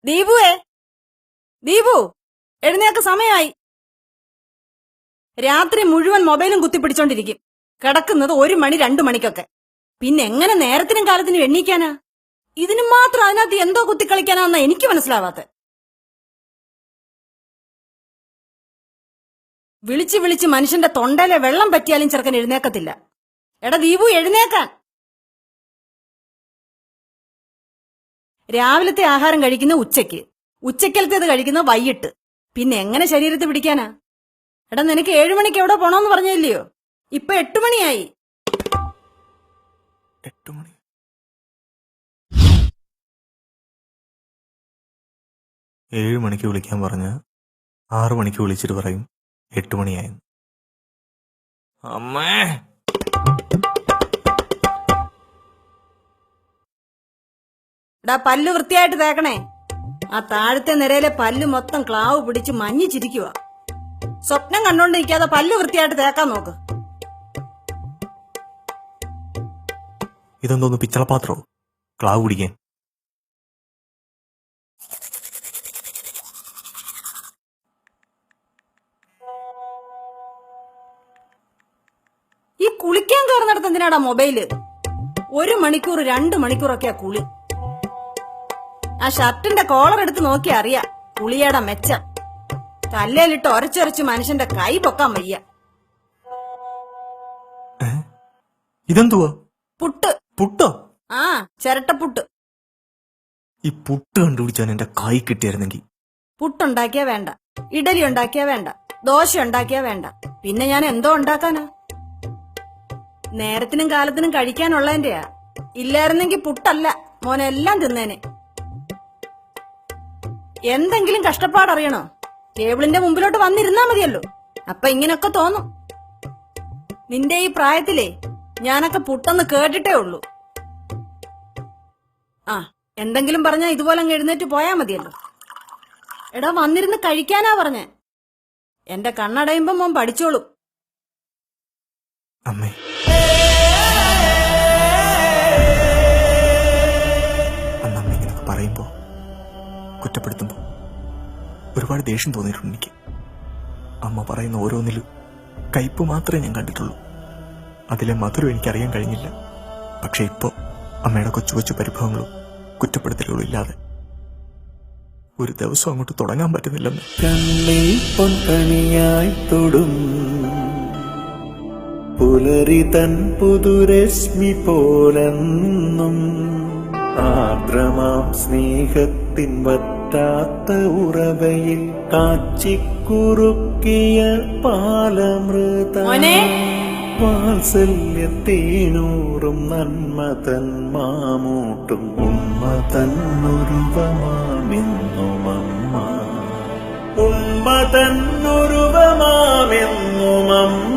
ദീപുവേ, ദീപു എഴുന്നേൽക്ക, സമയമായി. രാത്രി മുഴുവൻ മൊബൈലും കുത്തിപ്പിടിച്ചോണ്ടിരിക്കും. കിടക്കുന്നത് 1 മണി 2 മണിക്കൊക്കെ. പിന്നെ എങ്ങനെ നേരത്തിനും കാലത്തിനും എണ്ണീക്കാനാ? ഇതിനു മാത്രം അതിനകത്ത് എന്തോ കുത്തിക്കളിക്കാനാന്നാ എനിക്ക് മനസ്സിലാവാത്ത. വിളിച്ച് വിളിച്ച് മനുഷ്യന്റെ തൊണ്ടയിലെ വെള്ളം പറ്റിയാലും ചെറുക്കൻ എഴുന്നേക്കത്തില്ല. എടാ ദീപു, എഴുന്നേക്കാൻ. രാവിലത്തെ ആഹാരം കഴിക്കുന്ന ഉച്ചയ്ക്ക്, ഉച്ചക്കലത്തേത് കഴിക്കുന്ന വൈകിട്ട്. പിന്നെ എങ്ങനെ ശരീരത്തെ പിടിക്കാനാ? എടാ, നിനക്ക് 7 മണിക്ക് എവിടെ പോണോന്ന് പറഞ്ഞില്ലയോ? ഇപ്പൊ 8 മണിയായി. 8 മണി. 7 മണിക്ക് വിളിക്കാൻ പറഞ്ഞ 6 മണിക്ക് വിളിച്ചിട്ട് പറയും 8 മണിയായെന്ന്. അമ്മേ, എടാ, പല്ല് വൃത്തിയായിട്ട് തേക്കണേ. ആ താഴത്തെ നിരയിലെ പല്ല് മൊത്തം ക്ലാവ് പിടിച്ച് മഞ്ഞിച്ചിരിക്കുക. സ്വപ്നം കണ്ടോണ്ടിരിക്കാതെ പല്ല് വൃത്തിയായിട്ട് തേക്കാൻ നോക്ക്. ഇതെന്തോന്ന് പിച്ചളപാത്രോ ക്ലാവ് പിടിക്കാൻ? ഈ കുളിക്കാൻ കയറുന്നിടത്ത് എന്തിനാടാ മൊബൈല്? 1 മണിക്കൂർ 2 മണിക്കൂറൊക്കെയാ കുളി. ആ ഷർട്ടിന്റെ കോളർ എടുത്ത് നോക്കി അറിയാ കുളിയുടെ മെച്ചം. കല്ലേലിട്ട് ഒരച്ചൊരച്ച് മനുഷ്യന്റെ കൈ പൊക്കാൻ വയ്യ. ഇതെന്തുവാ? പുട്ട്. പുട്ടോ? ആ, ചിരട്ടപ്പുട്ട്. ഈ പുട്ട് കണ്ടുപിടിച്ചാൻ എന്റെ കൈ കിട്ടിയായിരുന്നെങ്കിൽ. പുട്ടുണ്ടാക്കിയാ വേണ്ട, ഇഡലി ഉണ്ടാക്കിയാ വേണ്ട, ദോശ ഉണ്ടാക്കിയാ വേണ്ട, പിന്നെ ഞാൻ എന്തോ ഉണ്ടാക്കാനാ? നേരത്തിനും കാലത്തിനും കഴിക്കാനുള്ളതിന്റെയാ. ഇല്ലായിരുന്നെങ്കിൽ പുട്ടല്ല മോനെല്ലാം തിന്നേനെ. എന്തെങ്കിലും കഷ്ടപ്പാടറിയണോ? ടേബിളിന്റെ മുമ്പിലോട്ട് വന്നിരുന്നാ മതിയല്ലോ. അപ്പൊ ഇങ്ങനൊക്കെ തോന്നും. നിന്റെ ഈ പ്രായത്തിലേ ഞാനൊക്കെ പുട്ടെന്ന് കേട്ടിട്ടേ ഉള്ളൂ. ആ, എന്തെങ്കിലും പറഞ്ഞാ ഇതുപോലെ അങ്ങ് എഴുന്നേറ്റ് പോയാ മതിയല്ലോ. എടാ, വന്നിരുന്ന് കഴിക്കാനാ പറഞ്ഞേ. എന്റെ കണ്ണടയുമ്പോ മോൻ പഠിച്ചോളൂ. അമ്മേ, അന്നമ്മ ഇങ്ങനൊക്കെ പറയുമ്പോ, കുറ്റപ്പെടുത്തുമ്പോ ഒരുപാട് ദേഷ്യം തോന്നിയിട്ടുണ്ട് എനിക്ക്. അമ്മ പറയുന്ന ഓരോന്നിലും കയ്പ് മാത്രമേ ഞാൻ കണ്ടിട്ടുള്ളൂ. അതിലെ മധുരം എനിക്കറിയാൻ കഴിഞ്ഞില്ല. പക്ഷെ ഇപ്പോ അമ്മയുടെ കൊച്ചു കൊച്ചു പരിഭവങ്ങളും കുറ്റപ്പെടുത്തലുകളും ഇല്ലാതെ ഒരു ദിവസം അങ്ങോട്ട് തുടങ്ങാൻ പറ്റുന്നില്ലെന്ന്. കണ്ണിൽ പൊൻകണിയായി തൊടും പുലരി തൻ പുതുരശ്മി പോലെന്നും ആർദ്രമാം സ്നേഹത്തിൻ വറ്റാത്ത ഉറവയിൽ കാച്ചിക്കുറുക്കിയ പാലമൃത വാത്സല്യത്തേനൂറും നന്മതൻ മാമൂട്ടും ഉന്മതന്നുരുവമാമെന്നുമമ്മ. ഉന്മതന്നുരുവമാമെന്നുമമ്മ.